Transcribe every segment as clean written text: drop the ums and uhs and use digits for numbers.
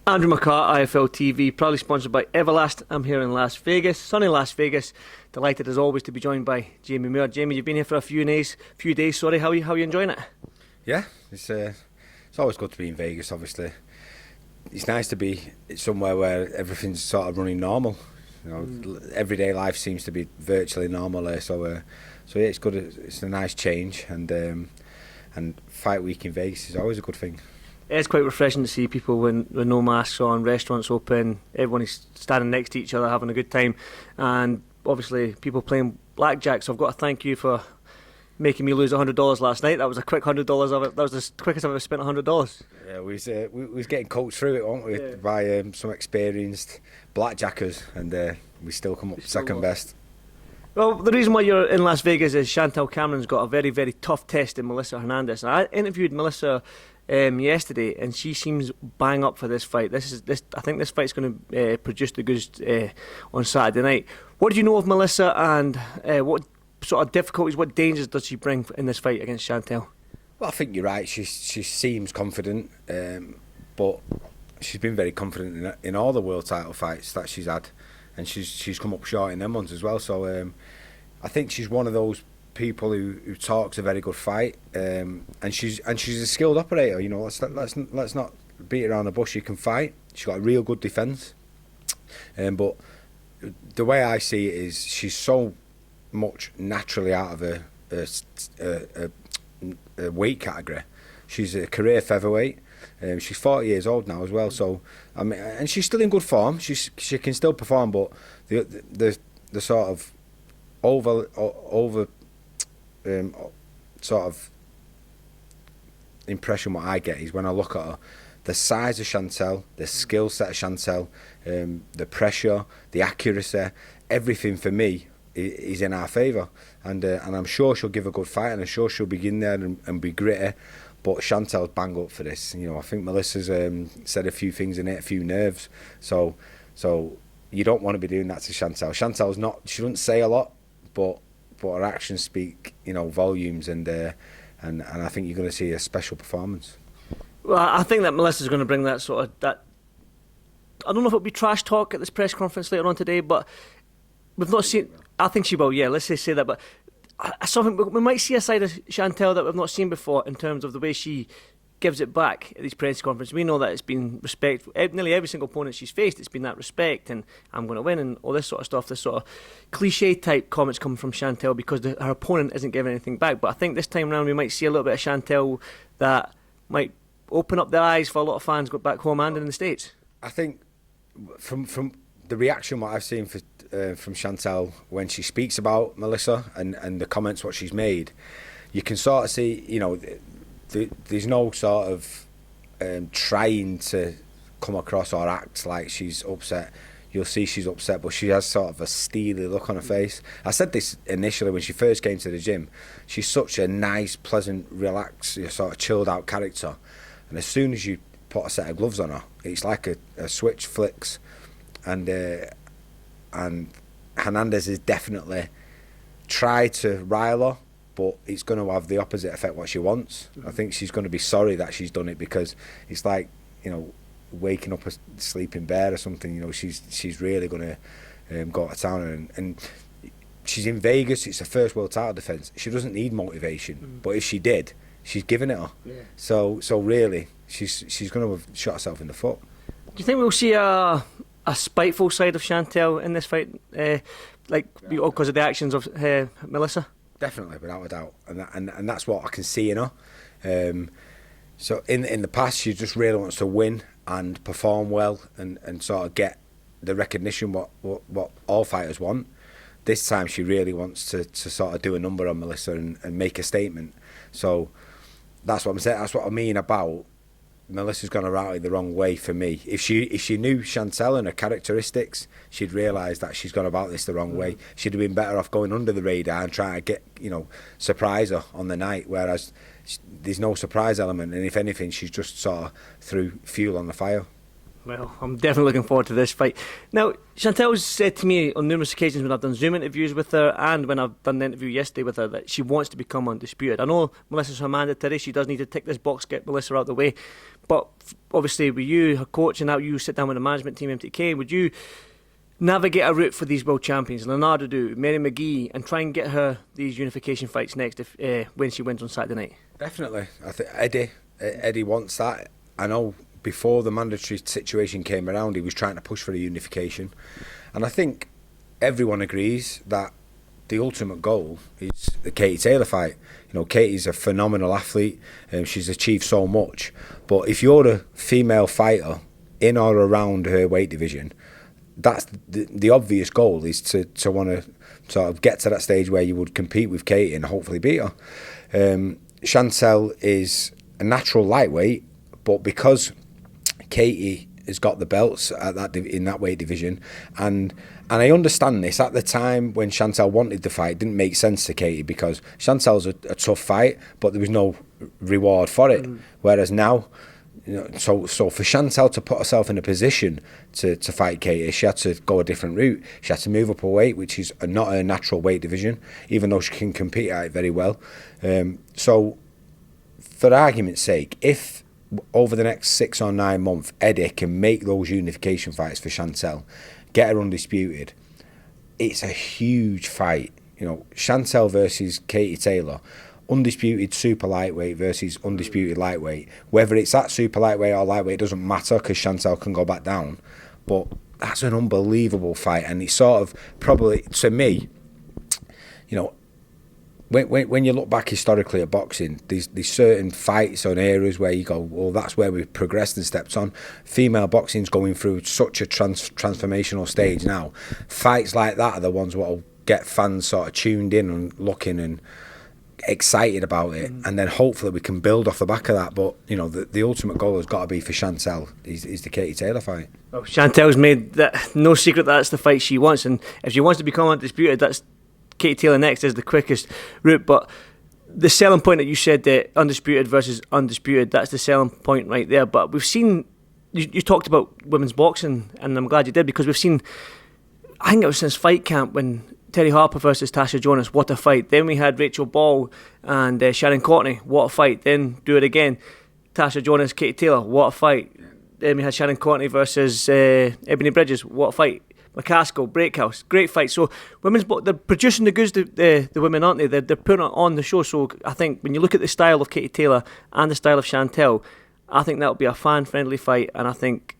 Andrew McCART, IFL TV, proudly sponsored by Everlast. I'm here in Las Vegas, sunny Las Vegas. Delighted as always to be joined by Jamie Moore. Jamie, you've been here for a few days. Sorry, how are you enjoying it? Yeah, it's always good to be in Vegas. Obviously, it's nice to be somewhere where everything's sort of running normal. You know, everyday life seems to be virtually normal there. So yeah, it's good. It's a nice change, and fight week in Vegas is always a good thing. It's quite refreshing to see people with no masks on, restaurants open, everyone is standing next to each other having a good time, and obviously people playing blackjack. So I've got to thank you for making me lose $100 last night. That was a quick $100 of it. That was the quickest I've ever spent $100. Yeah, we was getting coached through it, weren't we, by some experienced blackjackers, and we still come up second best. Well, the reason why you're in Las Vegas is Chantelle Cameron's got a very, very tough test in Melissa Hernandez. And I interviewed Melissa yesterday, and she seems bang up for this fight. I think this fight's going to produce the goods on Saturday night. What do you know of Melissa, and what sort of difficulties, what dangers does she bring in this fight against Chantelle? Well, I think you're right. She seems confident, but she's been very confident in all the world title fights that she's had, and she's come up short in them ones as well. So I think she's one of those people who talks a very good fight, and she's a skilled operator. You know, let's not beat around the bush. She can fight. She's got a real good defence, but the way I see it is she's so much naturally out of a weight category. She's a career featherweight. She's 40 years old now as well. So I mean, and she's still in good form. She can still perform, but the sort of over sort of impression what I get is when I look at her, the size of Chantelle, the skill set of Chantelle, the pressure, the accuracy, everything for me is in our favour, and I'm sure she'll give a good fight, and I'm sure she'll begin there and be gritty. But Chantelle's bang up for this. You know, I think Melissa's said a few things in it, a few nerves. So you don't want to be doing that to Chantelle. Chantelle's not. She doesn't say a lot, but her actions speak, you know, volumes, and I think you're going to see a special performance. Well, I think that Melissa's going to bring that sort of that. I don't know if it'll be trash talk at this press conference later on today, but we've not seen. I think she will. Yeah, let's just say that. But something we might see a side of Chantelle that we've not seen before in terms of the way she gives it back at these press conferences. We know that it's been respect. Nearly every single opponent she's faced, it's been that respect, and I'm going to win, and all this sort of stuff. This sort of cliche type comments come from Chantelle because her opponent isn't giving anything back. But I think this time around we might see a little bit of Chantelle that might open up their eyes for a lot of fans back home and in the States. I think from the reaction what I've seen from Chantelle when she speaks about Melissa and the comments what she's made, you can sort of see, you know, there's no sort of trying to come across or act like she's upset. You'll see she's upset, but she has sort of a steely look on her face. I said this initially when she first came to the gym. She's such a nice, pleasant, relaxed, sort of chilled out character. And as soon as you put a set of gloves on her, it's like a switch flicks. And Hernandez has definitely tried to rile her, but it's going to have the opposite effect what she wants. I think she's going to be sorry that she's done it, because it's like, you know, waking up a sleeping bear or something. You know, she's really going to go to town, and she's in Vegas. It's her first world title defence. She doesn't need motivation, but if she did, she's giving it her. Yeah. So really, she's going to have shot herself in the foot. Do you think we'll see a spiteful side of Chantelle in this fight, because of the actions of Melissa? Definitely, without a doubt, and that's what I can see in her. So in the past, she just really wants to win and perform well, and sort of get the recognition what all fighters want. This time, she really wants to sort of do a number on Melissa and make a statement. So that's what I'm saying. That's what I mean about Melissa's gone about it the wrong way for me. If she knew Chantelle and her characteristics, she'd realise that she's gone about this the wrong way. She'd have been better off going under the radar and trying to get, you know, surprise her on the night, whereas there's no surprise element, and if anything, she's just sort of threw fuel on the fire. Well, I'm definitely looking forward to this fight. Now, Chantelle's said to me on numerous occasions when I've done Zoom interviews with her and when I've done the interview yesterday with her that she wants to become undisputed. I know Melissa's her mandate today. She does need to tick this box, get Melissa out of the way. But obviously, with you, her coach, and now you sit down with the management team, MTK, would you navigate a route for these world champions, Leonardo do, Mary McGee, and try and get her these unification fights next if when she wins on Saturday night? Definitely. I think Eddie wants that. I know before the mandatory situation came around, he was trying to push for a unification. And I think everyone agrees that the ultimate goal is the Katie Taylor fight. You know, Katie's a phenomenal athlete, and she's achieved so much. But if you're a female fighter in or around her weight division, that's the obvious goal, is to want to sort of get to that stage where you would compete with Katie and hopefully beat her. Chantelle is a natural lightweight, but because Katie has got the belts at in that weight division, and I understand this. At the time when Chantelle wanted the fight, it didn't make sense to Katie because Chantelle's a tough fight, but there was no reward for it. Whereas now, you know, so for Chantelle to put herself in a position to fight Katie, she had to go a different route. She had to move up a weight, which is not her natural weight division, even though she can compete at it very well. So, for argument's sake, if over the next 6 or 9 months, Eddie can make those unification fights for Chantelle, get her undisputed, it's a huge fight. You know, Chantelle versus Katie Taylor, undisputed super lightweight versus undisputed lightweight. Whether it's that super lightweight or lightweight doesn't matter because Chantelle can go back down. But that's an unbelievable fight, and it's sort of probably, to me, you know, when you look back historically at boxing, there's certain fights or eras where you go, well, that's where we've progressed and stepped on. Female boxing's going through such a transformational stage now. Fights like that are the ones that will get fans sort of tuned in and looking and excited about it, and then hopefully we can build off the back of that. But you know, the ultimate goal has got to be for Chantelle is the Katie Taylor fight. Well, Chantelle's made that no secret that's the fight she wants, and if she wants to become undisputed, that's Katie Taylor next is the quickest route. But the selling point that you said, that undisputed versus undisputed, that's the selling point right there. But we've seen, you talked about women's boxing, and I'm glad you did, because we've seen, I think it was since Fight Camp when Terry Harper versus Tasha Jonas, what a fight. Then we had Rachel Ball and Sharon Courtney, what a fight. Then do it again, Tasha Jonas, Katie Taylor, what a fight. Then we had Sharon Courtney versus Ebony Bridges, what a fight. McCaskill, Breakhouse, great fight. So they're producing the goods, the women, aren't they? They're putting it on the show. So I think when you look at the style of Katie Taylor and the style of Chantelle, I think that'll be a fan-friendly fight, and I think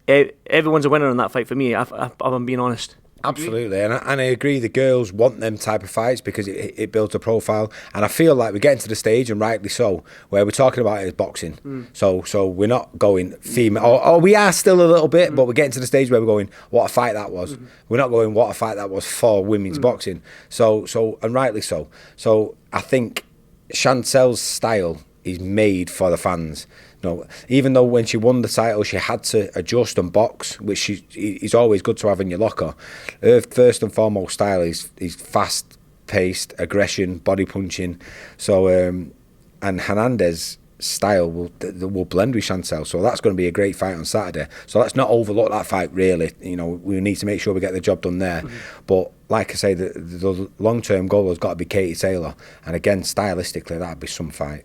everyone's a winner in that fight for me, if I'm being honest. Absolutely, and I agree. The girls want them type of fights because it builds a profile, and I feel like we're getting to the stage, and rightly so, where we're talking about it as boxing. So we're not going female, or we are still a little bit, but we're getting to the stage where we're going, what a fight that was. We're not going, what a fight that was for women's boxing. So and rightly so. So I think Chantelle's style is made for the fans. No, even though when she won the title she had to adjust and box, which is always good to have in your locker, her first and foremost style is fast paced aggression, body punching. So and Hernandez style will blend with Chantelle, so that's going to be a great fight on Saturday. So let's not overlook that fight, really. You know, we need to make sure we get the job done there. But like I say, the long term goal has got to be Katie Taylor, and again, stylistically that'd be some fight.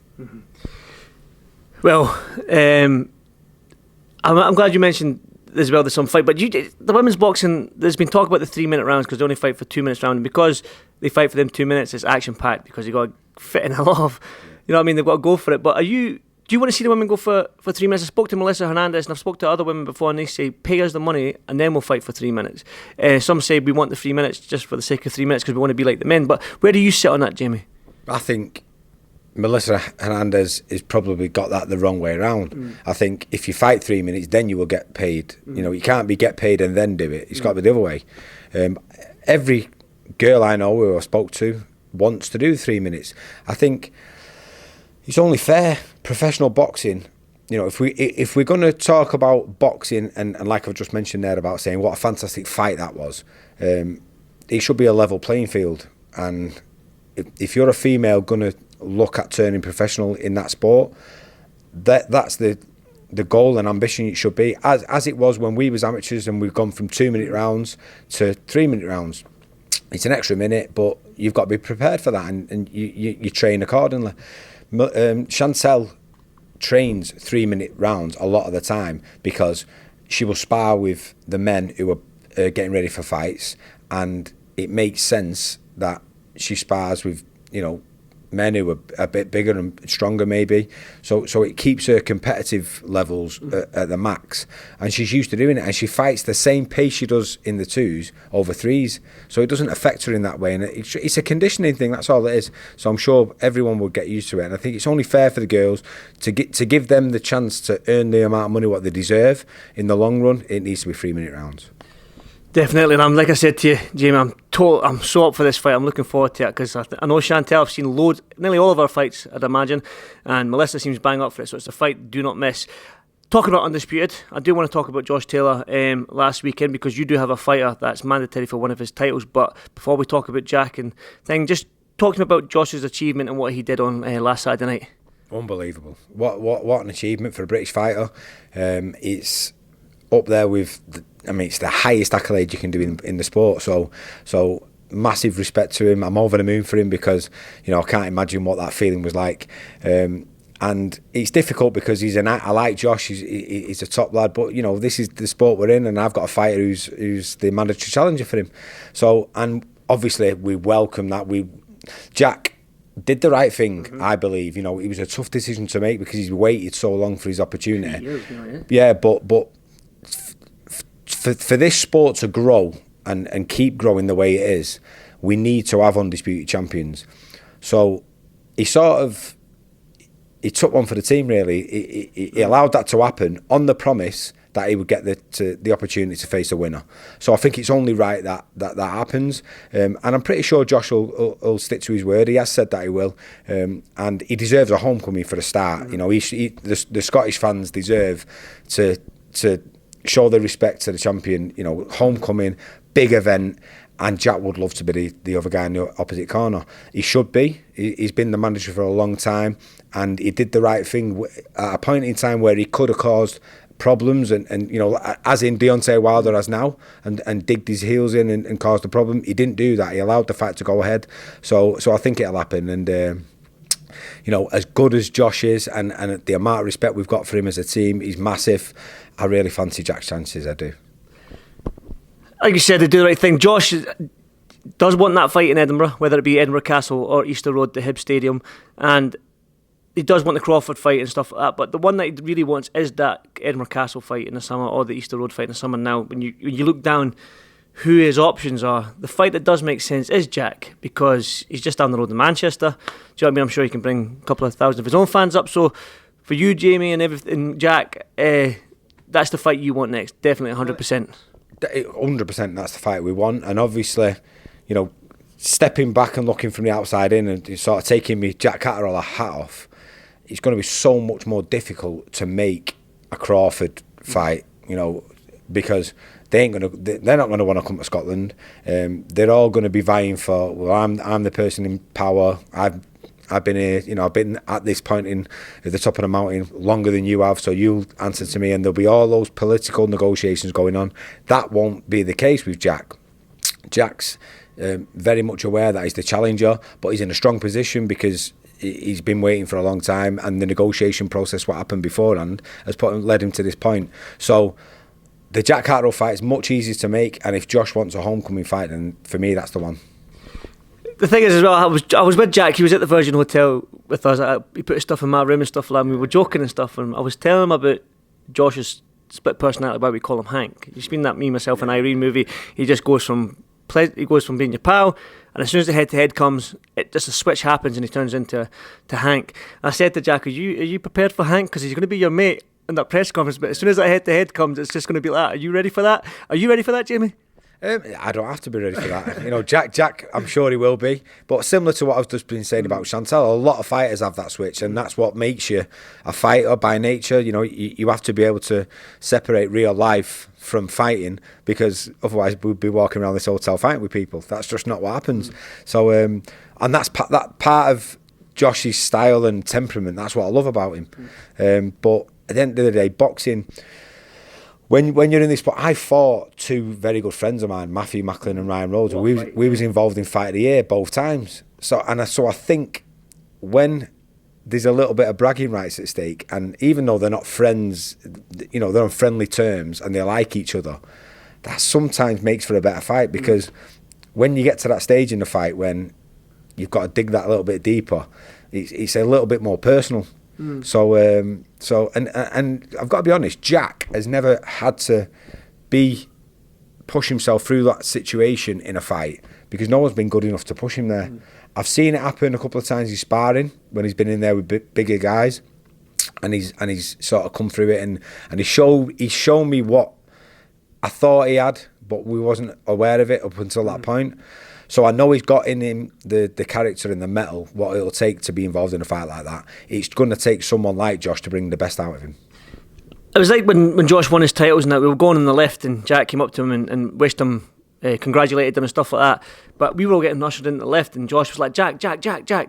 Well, I'm glad you mentioned as well there's some fight, but the women's boxing, there's been talk about the 3-minute rounds because they only fight for 2 minutes round, and because they fight for them 2 minutes, it's action packed because you've got to fit in a lot of, you know what I mean, they've got to go for it. But do you want to see the women go for 3 minutes? I spoke to Melissa Hernandez and I've spoke to other women before, and they say pay us the money and then we'll fight for 3 minutes. Some say we want the 3 minutes just for the sake of 3 minutes because we want to be like the men. But where do you sit on that, Jamie? I think Melissa Hernandez has probably got that the wrong way around. I think if you fight 3 minutes, then you will get paid. You know, you can't get paid and then do it. It's got to be the other way. Every girl I know who I spoke to wants to do 3 minutes. I think it's only fair. Professional boxing, you know, if we're going to talk about boxing and like I've just mentioned there about saying what a fantastic fight that was, it should be a level playing field. And if you're a female going to look at turning professional in that sport, that's the the goal and ambition it should be, as it was when we was amateurs and we've gone from 2-minute rounds to 3-minute rounds. It's an extra minute, but you've got to be prepared for that, and you train accordingly. Chantelle trains 3-minute rounds a lot of the time because she will spar with the men who are getting ready for fights, and it makes sense that she spars with, men who are a bit bigger and stronger maybe, so it keeps her competitive levels at the max, and she's used to doing it, and she fights the same pace she does in the 2s over 3s, so it doesn't affect her in that way, and it's a conditioning thing, that's all it is. So I'm sure everyone will get used to it, and I think it's only fair for the girls to give them the chance to earn the amount of money what they deserve. In the long run, it needs to be 3-minute rounds. Definitely, and I'm like I said to you, Jamie, I'm so up for this fight. I'm looking forward to it because I know Chantelle. I've seen nearly all of our fights, I'd imagine, and Melissa seems bang up for it. So it's a fight do not miss. Talking about Undisputed, I do want to talk about Josh Taylor last weekend because you do have a fighter that's mandatory for one of his titles. But before we talk about Jack and thing, just talking about Josh's achievement and what he did on last Saturday night. Unbelievable! What an achievement for a British fighter. It's up there with. It's the highest accolade you can do in the sport. So massive respect to him. I'm over the moon for him because I can't imagine what that feeling was like. And it's difficult because I like Josh. He's a top lad, but this is the sport we're in, and I've got a fighter who's the mandatory challenger for him. So, and obviously we welcome that. Jack did the right thing, I believe. It was a tough decision to make because he's waited so long for his opportunity. Yeah, but. For this sport to grow and keep growing the way it is, we need to have undisputed champions. So he took one for the team, really. He allowed that to happen on the promise that he would get the opportunity to face a winner. So I think it's only right that happens. And I'm pretty sure Josh will stick to his word. He has said that he will. And he deserves a homecoming for a start. The Scottish fans deserve to show the respect to the champion, homecoming, big event, and Jack would love to be the other guy in the opposite corner. He should be. He's been the manager for a long time, and he did the right thing at a point in time where he could have caused problems, and as in Deontay Wilder has now, and digged his heels in and caused a problem. He didn't do that. He allowed the fight to go ahead. So I think it'll happen, and as good as Josh is, and the amount of respect we've got for him as a team, he's massive. I really fancy Jack's chances, I do. Like you said, they do the right thing. Josh does want that fight in Edinburgh, whether it be Edinburgh Castle or Easter Road, the Hibs Stadium, and he does want the Crawford fight and stuff like that, but the one that he really wants is that Edinburgh Castle fight in the summer or the Easter Road fight in the summer. Now, when you look down who his options are, the fight that does make sense is Jack, because he's just down the road in Manchester. Do you know what I mean? I'm sure he can bring a couple of thousand of his own fans up. So for you, Jamie, and everything, Jack, that's the fight you want next. Definitely 100%. 100%, that's the fight we want. And obviously, stepping back and looking from the outside in and sort of taking me Jack Catterall a hat off, it's going to be so much more difficult to make a Crawford fight, because they're not going to want to come to Scotland. They're all going to be vying for, well, I'm the person in power. I've been here, I've been at this point at the top of the mountain longer than you have, so you'll answer to me, and there'll be all those political negotiations going on. That won't be the case with Jack. Jack's very much aware that he's the challenger, but he's in a strong position because he's been waiting for a long time, and the negotiation process, what happened beforehand, led him to this point. So the Jack Catterall fight is much easier to make, and if Josh wants a homecoming fight, then for me that's the one. The thing is as well, I was with Jack. He was at the Virgin Hotel with us. He put his stuff in my room and stuff like that, and we were joking and stuff, and I was telling him about Josh's split personality, why we call him Hank. You've seen that Me, Myself and Irene movie. He just goes from being your pal, and as soon as the head-to-head comes, just a switch happens and he turns into Hank. And I said to Jack, are you prepared for Hank? Because he's going to be your mate in that press conference, but as soon as that head-to-head comes, it's just going to be like that. Are you ready for that? Are you ready for that, Jamie? I don't have to be ready for that. Jack, I'm sure he will be. But similar to what I've just been saying about Chantelle, a lot of fighters have that switch, and that's what makes you a fighter by nature. You have to be able to separate real life from fighting, because otherwise we'd be walking around this hotel fighting with people. That's just not what happens. So, and that's that part of Josh's style and temperament. That's what I love about him. But at the end of the day, boxing, when you're in this sport, I fought two very good friends of mine, Matthew Macklin and Ryan Rhodes. We was involved in Fight of the Year both times. So I think when there's a little bit of bragging rights at stake, and even though they're not friends, you know, they're on friendly terms and they like each other, that sometimes makes for a better fight, because when you get to that stage in the fight when you've got to dig that a little bit deeper, it's a little bit more personal. So and I've got to be honest, Jack has never had to push himself through that situation in a fight, because no one's been good enough to push him there. I've seen it happen a couple of times. He's sparring when he's been in there with bigger guys, and he's sort of come through it, and he's shown me what I thought he had, but we wasn't aware of it up until that point. So I know he's got in him the character and the mettle, what it'll take to be involved in a fight like that. It's going to take someone like Josh to bring the best out of him. It was like when Josh won his titles and that, we were going on the lift and Jack came up to him and wished him, congratulated him and stuff like that. But we were all getting ushered into the lift and Josh was like, Jack,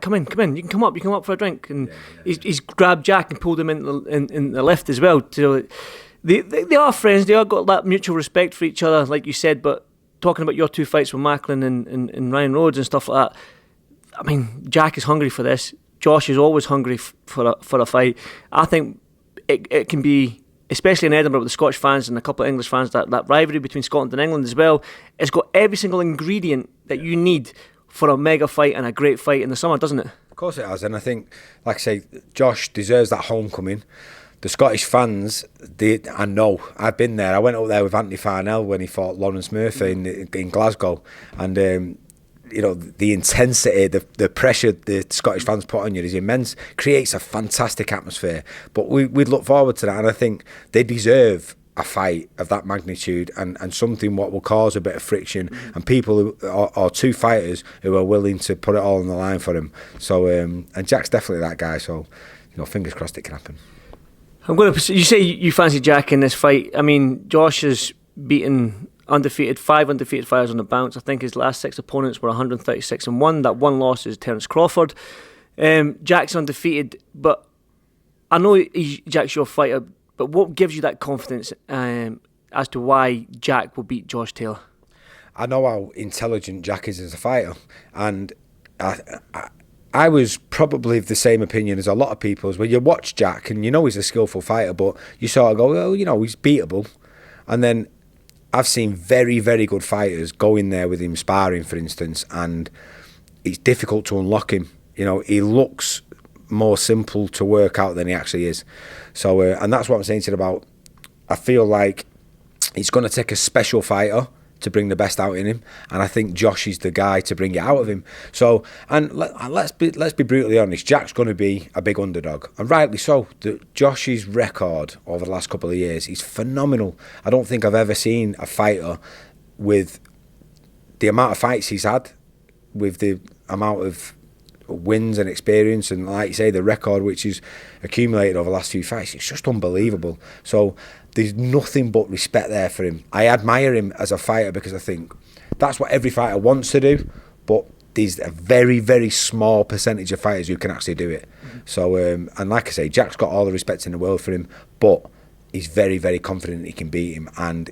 come in. You can come up for a drink. And he's grabbed Jack and pulled him in the lift as well. So they are friends. They all got that mutual respect for each other, like you said. But talking about your two fights with Macklin and Ryan Rhodes and stuff like that, I mean, Jack is hungry for this. Josh is always hungry for a fight. I think it can be, especially in Edinburgh with the Scottish fans and a couple of English fans, that rivalry between Scotland and England as well, it's got every single ingredient that you need for a mega fight and a great fight in the summer, doesn't it? Of course it has, and I think, like I say, Josh deserves that homecoming. The Scottish fans, I know, I've been there. I went up there with Anthony Farnell when he fought Lawrence Murphy in Glasgow, and you know, the intensity, the pressure the Scottish fans put on you is immense. Creates a fantastic atmosphere. But we'd look forward to that, and I think they deserve a fight of that magnitude and something what will cause a bit of friction, and people or two fighters who are willing to put it all on the line for him. So and Jack's definitely that guy. So, you know, fingers crossed it can happen. You say you fancy Jack in this fight. I mean, Josh has beaten five undefeated fighters on the bounce. I think his last 6 opponents were 136-1. That one loss is Terence Crawford. Jack's undefeated, but I know Jack's your fighter, but what gives you that confidence as to why Jack will beat Josh Taylor? I know how intelligent Jack is as a fighter, and I was probably of the same opinion as a lot of people. When you watch Jack and you know he's a skillful fighter, but you sort of go, well, you know, he's beatable. And then I've seen very, very good fighters go in there with him sparring, for instance, and it's difficult to unlock him. You know, he looks more simple to work out than he actually is. So, and that's what I'm saying to you about, I feel like it's going to take a special fighter to bring the best out in him, and I think Josh is the guy to bring it out of him. So, and let's be brutally honest, Jack's going to be a big underdog, and rightly so. Josh's record over the last couple of years is phenomenal. I don't think I've ever seen a fighter with the amount of fights he's had, with the amount of wins and experience, and like you say, the record which is accumulated over the last few fights. It's just unbelievable. So there's nothing but respect there for him. I admire him as a fighter because I think that's what every fighter wants to do, but there's a very, very small percentage of fighters who can actually do it. So, and like I say, Jack's got all the respect in the world for him, but he's very, very confident he can beat him, and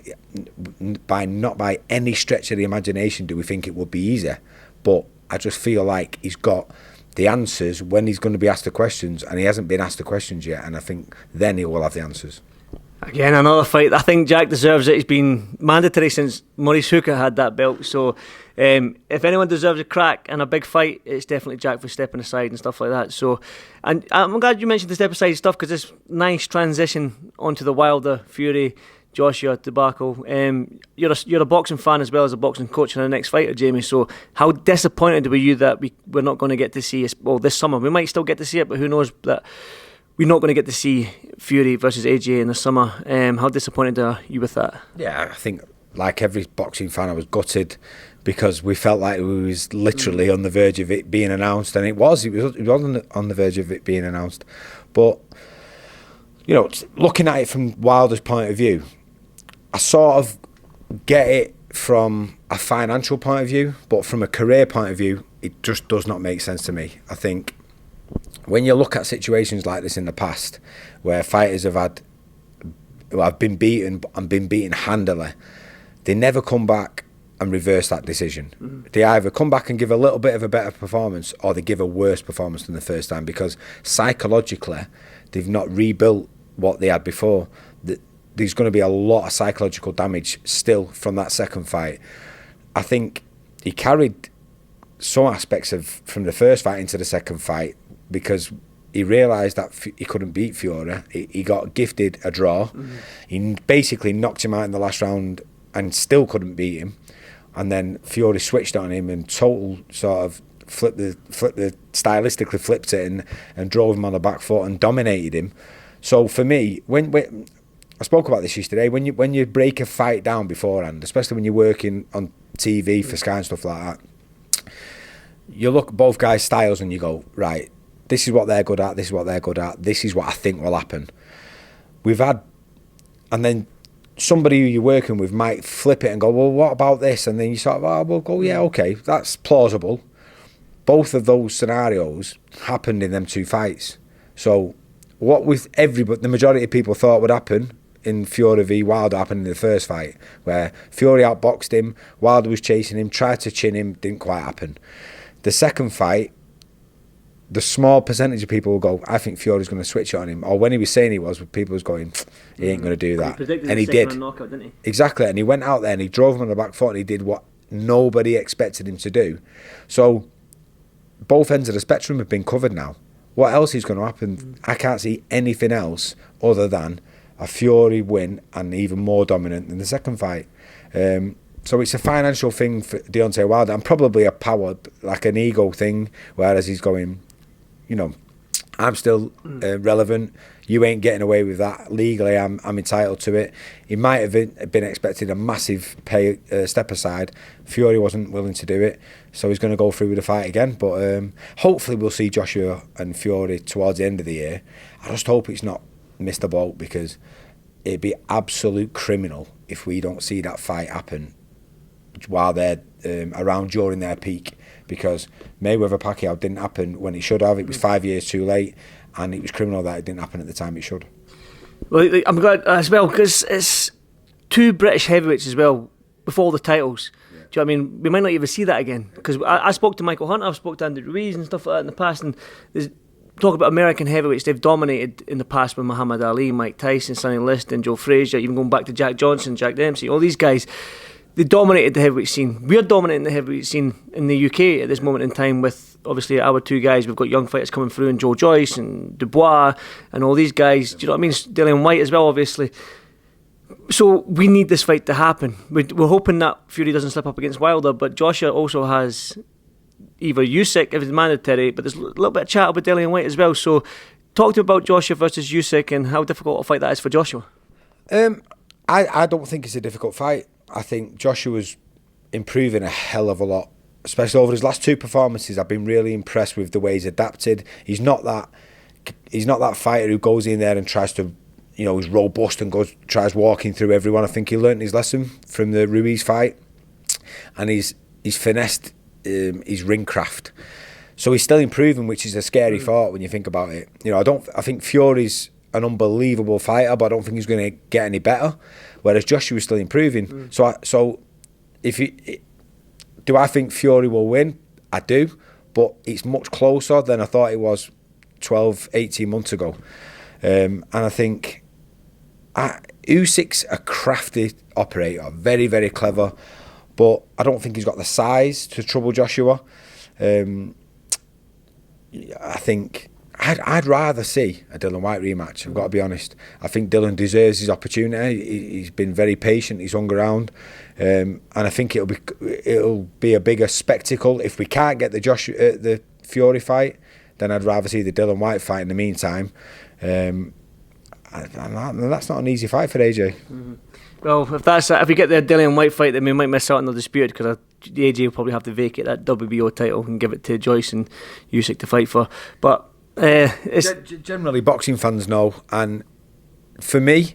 not by any stretch of the imagination do we think it would be easy, but I just feel like he's got the answers when he's going to be asked the questions, and he hasn't been asked the questions yet, and I think then he will have the answers. Again, another fight. I think Jack deserves it. He's been mandatory since Maurice Hooker had that belt. So if anyone deserves a crack and a big fight, it's definitely Jack for stepping aside and stuff like that. So, and I'm glad you mentioned the step aside stuff, because it's nice transition onto the Wilder Fury Joshua debacle. You're a boxing fan as well as a boxing coach and the next fighter, Jamie. So how disappointed were you that we're not going to get to see this summer? We might still get to see it, but who knows that we're not going to get to see Fury versus AJ in the summer. How disappointed are you with that? Yeah, I think like every boxing fan, I was gutted because we felt like we was literally on the verge of it being announced, and it was on the verge of it being announced. But you know, looking at it from Wilder's point of view, I sort of get it from a financial point of view, but from a career point of view, it just does not make sense to me. I think when you look at situations like this in the past, where fighters have been beaten and been beaten handily. They never come back and reverse that decision. They either come back and give a little bit of a better performance, or they give a worse performance than the first time, because psychologically they've not rebuilt what they had before. There's going to be a lot of psychological damage still from that second fight. I think he carried some aspects from the first fight into the second fight, because he realised that he couldn't beat Fury. He got gifted a draw. He basically knocked him out in the last round and still couldn't beat him. And then Fury switched on him and total sort of stylistically flipped it and drove him on the back foot and dominated him. So for me, when I spoke about this yesterday, when you break a fight down beforehand, especially when you're working on TV for Sky and stuff like that, you look at both guys' styles and you go, right, this is what they're good at, this is what they're good at, this is what I think will happen. And then somebody who you're working with might flip it and go, well, what about this? And then you sort of, oh, we'll go, yeah, okay, that's plausible. Both of those scenarios happened in them two fights. So what the majority of people thought would happen in Fury v Wilder happened in the first fight, where Fury outboxed him, Wilder was chasing him, tried to chin him, didn't quite happen. The second fight, the small percentage of people will go, I think Fury's going to switch it on him. Or when he was saying he was, people was going, he ain't going to do that. And he did. Knockout, didn't he? Exactly. And he went out there and he drove him on the back foot and he did what nobody expected him to do. So both ends of the spectrum have been covered now. What else is going to happen? I can't see anything else other than a Fury win and even more dominant than the second fight. So it's a financial thing for Deontay Wilder and probably a power, like an ego thing, whereas he's going, you know, I'm still relevant. You ain't getting away with that. Legally, I'm entitled to it. He might have been expecting a massive pay step aside. Fury wasn't willing to do it, so he's going to go through with the fight again. But hopefully we'll see Joshua and Fury towards the end of the year. I just hope it's not missed the boat, because it'd be absolute criminal if we don't see that fight happen while they're around during their peak, because Mayweather-Pacquiao didn't happen when it should have. It was 5 years too late, and it was criminal that it didn't happen at the time it should. Well, I'm glad as well, because it's two British heavyweights as well with all the titles. Yeah. Do you know what I mean? We might not even see that again, because I spoke to Michael Hunter, I've spoke to Andy Ruiz and stuff like that in the past, and there's talk about American heavyweights. They've dominated in the past with Muhammad Ali, Mike Tyson, Sonny Liston, Joe Frazier, even going back to Jack Johnson, Jack Dempsey, all these guys. They dominated the heavyweight scene. We're dominating the heavyweight scene in the UK at this moment in time with, obviously, our two guys. We've got young fighters coming through, and Joe Joyce and Dubois and all these guys. Do you know what I mean? Dillian White as well, obviously. So we need this fight to happen. We're hoping that Fury doesn't slip up against Wilder, but Joshua also has either Usyk if it's mandatory, but there's a little bit of chat about Dillian White as well. So talk to me about Joshua versus Usyk and how difficult a fight that is for Joshua. I don't think it's a difficult fight. I think Joshua's improving a hell of a lot, especially over his last two performances. I've been really impressed with the way he's adapted. He's not that fighter who goes in there and tries to, you know, he's robust and tries walking through everyone. I think he learnt his lesson from the Ruiz fight, and he's finessed his ring craft. So he's still improving, which is a scary thought when you think about it. You know, I think Fury's an unbelievable fighter, but I don't think he's going to get any better. Whereas Joshua's still improving. So do I think Fury will win? I do, but it's much closer than I thought it was 12, 18 months ago. And I think Usyk's a crafty operator, very, very clever, but I don't think he's got the size to trouble Joshua. I think I'd rather see a Dillian White rematch. I've got to be honest. I think Dillian deserves his opportunity. He's been very patient. He's hung around, and I think it'll be a bigger spectacle. If we can't get the Fury fight, then I'd rather see the Dillian White fight in the meantime. And that's not an easy fight for AJ. Mm-hmm. Well, if we get the Dillian White fight, then we might miss out on the dispute, because AJ will probably have to vacate that WBO title and give it to Joyce and Usyk to fight for. But generally, boxing fans know, and for me,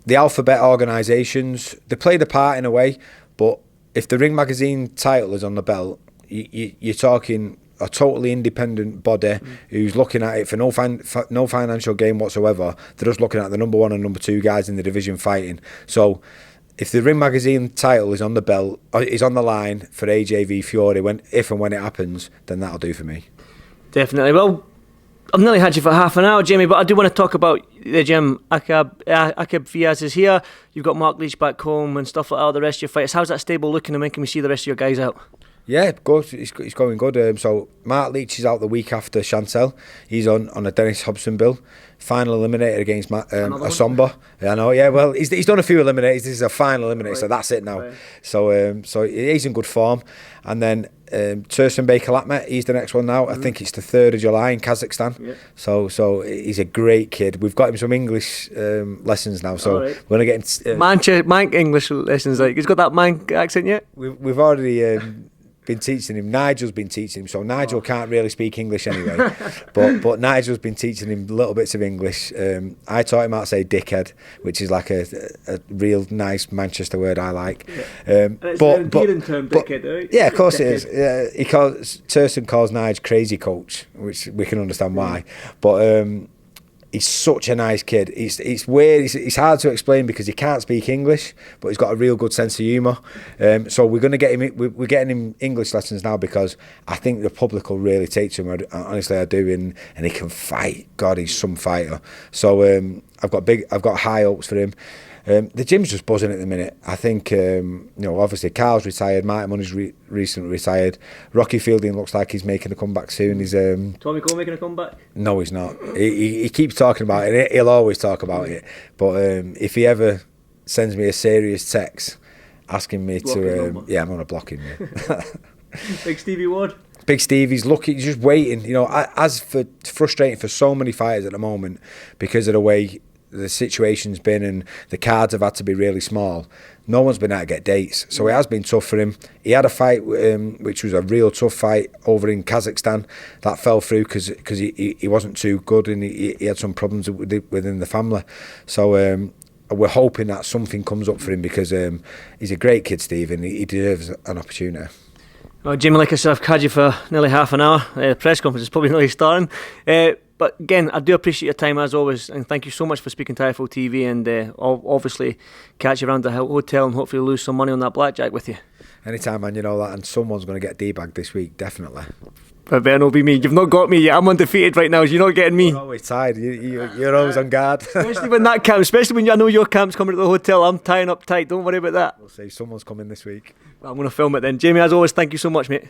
the alphabet organisations, they play the part in a way, but if the Ring Magazine title is on the belt, you're talking a totally independent body who's looking at it for no financial gain whatsoever. They're just looking at the number 1 and number 2 guys in the division fighting. So if the Ring Magazine title is on the belt, is on the line for AJ v Fury, if and when it happens, then that'll do for me. Definitely. Well, I've nearly had you for half an hour, Jamie, but I do want to talk about the gym. Akab Fiaz is here. You've got Mark Leach back home and stuff like that, the rest of your fights. How's that stable looking, and when can we see the rest of your guys out? Yeah, good. It's going good. So Mark Leach is out the week after Chantelle. He's on a Dennis Hobson bill. Final eliminator against Asomba. I know. Yeah. Well, he's done a few eliminators. This is a final eliminator, so that's it now. Right. So he's in good form. And then Tursun Beykalatme, he's the next one now. I think it's the 3rd of July in Kazakhstan. Yeah. So he's a great kid. We've got him some English lessons now. So we're gonna get him Manc English lessons. Like he's got that Manc accent yet? We've already. Been teaching him. Nigel's been teaching him, so Nigel can't really speak English anyway. but Nigel's been teaching him little bits of English. I taught him how to say dickhead, which is like a real nice Manchester word I like. Yeah. It's an endearing term, dickhead, right? Yeah, of course dickhead. It is. Tursun calls Nigel crazy coach, which we can understand why. But he's such a nice kid. It's weird. It's hard to explain because he can't speak English, but he's got a real good sense of humour. So we're going to get him. We're getting him English lessons now because I think the public will really take to him. Honestly, I do, and he can fight. God, he's some fighter. So I've got high hopes for him. The gym's just buzzing at the minute. I think, obviously Carl's retired, Martin Money's recently retired. Rocky Fielding looks like he's making a comeback soon. He's Tommy Cole making a comeback? No, he's not. He keeps talking about it. He'll always talk about it. But if he ever sends me a serious text asking me I'm going to block him. Yeah. Big Stevie Ward? Big Steve, he's just waiting. As for frustrating for so many fighters at the moment because of the way the situation's been and the cards have had to be really small. No one's been able to get dates, so it has been tough for him. He had a fight which was a real tough fight over in Kazakhstan that fell through because he wasn't too good and he had some problems within the family. So we're hoping that something comes up for him because he's a great kid, Steve, and he deserves an opportunity. Well, Jimmy, like I said, I've had you for nearly half an hour. The press conference is probably nearly starting. But again, I do appreciate your time as always, and thank you so much for speaking to IFL TV. And obviously, catch you around the hotel and hopefully lose some money on that blackjack with you. Anytime, man, you know that. And someone's going to get debagged this week, definitely. But better not be me. You've not got me yet. I'm undefeated right now. So you're not getting me. You're always tired. You're always on guard. Especially when that camp. Especially when I know your camp's coming to the hotel. I'm tying up tight. Don't worry about that. We'll see. Someone's coming this week. I'm going to film it then. Jamie, as always, thank you so much, mate.